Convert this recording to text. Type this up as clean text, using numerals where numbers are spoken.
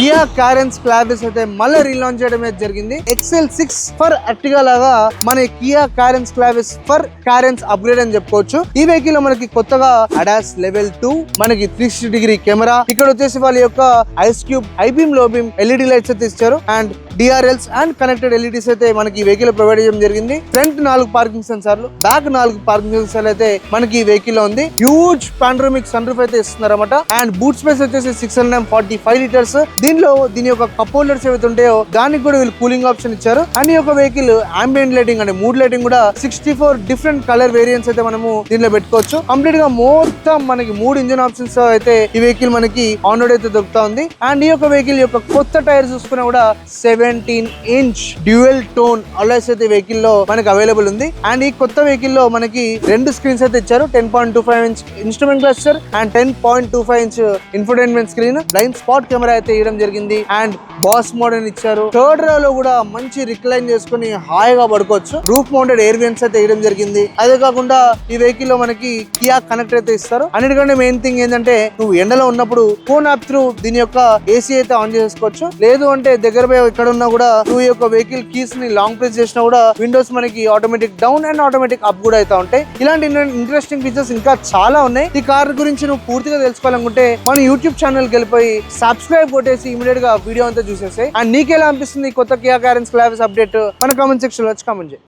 Kia Carens Clavis అయితే మళ్ళీ relaunch చేయడం అయితే జరిగింది. XL6 ఫర్ అర్టిగా లాగా మన Kia Carens Clavis for Carens upgrade అని చెప్పుకోవచ్చు. ఈ వెహికల్ లో మనకి కొత్తగా అడాస్ లెవెల్ 2 మనకి 360 కెమెరా, ఇక్కడ వచ్చేసి వాళ్ళ యొక్క ఐస్ క్యూబ్ హై బీమ్ లో బీమ్ LED లైట్స్ అయితే ఇచ్చారు. And DRLs and connected LEDs అయితే మనకి ఈ వెహికల్ ప్రొవైడ్ చేయడం జరిగింది. ఫ్రంట్ 4 పార్కింగ్ సెన్సార్లు, బ్యాక్ 4 పార్కింగ్ సెన్సార్లు అయితే మనకి ఈ వెహికల్ లో ఉంది. హ్యూజ్ పాండ్రోమిక్ సన్ రూఫ్ అయితే ఇస్తున్నారు అనమాట. అండ్ బూట్ స్పేస్ వచ్చేసి 645 లీటర్స్. దీనిలో దీని యొక్క కప్ హోల్డర్స్ ఏవైతే ఉంటాయో దానికి కూడా వీళ్ళు కూలింగ్ ఆప్షన్ ఇచ్చారు. అండ్ ఈ యొక్క వెహికల్ అంబియంట్ లైటింగ్ అంటే మూడ్ లైటింగ్ కూడా 64 డిఫరెంట్ కలర్ వేరియంట్స్ అయితే మనము దీనిలో పెట్టుకోవచ్చు. కంప్లీట్ గా మొత్తం మనకి 3 ఇంజిన్ ఆప్షన్స్ అయితే ఈ వెహికల్ మనకి ఆన్ రోడ్ అయితే దొరుకుతా ఉంది. అండ్ ఈ యొక్క వెహికల్ యొక్క కొత్త టైర్ చూసుకున్నా కూడా 17 ఇంచ్ డ్యూయల్ టోన్ అలాయ్స్ అయితే వెహికల్ లో మనకి అవైలబుల్ ఉంది. అండ్ ఈ కొత్త వెహికల్ లో మనకి 2 స్క్రీన్స్ అయితే ఇచ్చారు. 10.25 inch instrument cluster and 10.25 inch infotainment screen. Blind spot camera అయితే ఇవ్వడం జరిగింది. అండ్ బాస్ మోడ్ అని ఇచ్చారు. థర్డ్ రో లో కూడా మంచి రిక్లైన్ చేసుకుని హాయిగా పడుకోవచ్చు. రూఫ్ మౌంటెడ్ ఎయిర్ వెంట్స్ అయితే ఇవ్వడం జరిగింది. అదే కాకుండా ఈ వెహికల్ లో మనకి కియా కనెక్ట్ అయితే ఇస్తారు. అన్నిటికంటే మెయిన్ థింగ్ ఏంటంటే నువ్వు ఎండలో ఉన్నప్పుడు ఫోన్ యాప్ త్రూ దీని యొక్క AC అయితే ఆన్ చేసుకోవచ్చు. లేదు అంటే దగ్గర పోయి ఎక్కడ ఉన్నా కూడా నువ్వు ఈ యొక్క వెహికల్ కీస్ ని లాంగ్ ప్రెస్ చేసినా కూడా విండోస్ మనకి automatic down and automatic up కూడా అయితే ఉంటాయి. ఇలాంటి ఇంట్రెస్టింగ్ ఫీచర్స్ ఇంకా చాలా ఉన్నాయి. ఈ కార్ గురించి నువ్వు పూర్తిగా తెలుసుకోవాలనుకుంటే మన యూట్యూబ్ ఛానల్ కి వెళ్ళిపోయి సబ్స్క్రైబ్ కొట్టేసి ఇమీడియట్ గా వీడియో అంతా చూసేసాయి. అండ్ నీకెలా అనిపిస్తుంది కొత్త కియా కారెన్స్ క్లావిస్ అప్డేట్ మన కామెంట్ సెక్షన్ లో వచ్చి కామెంట్ చేయి.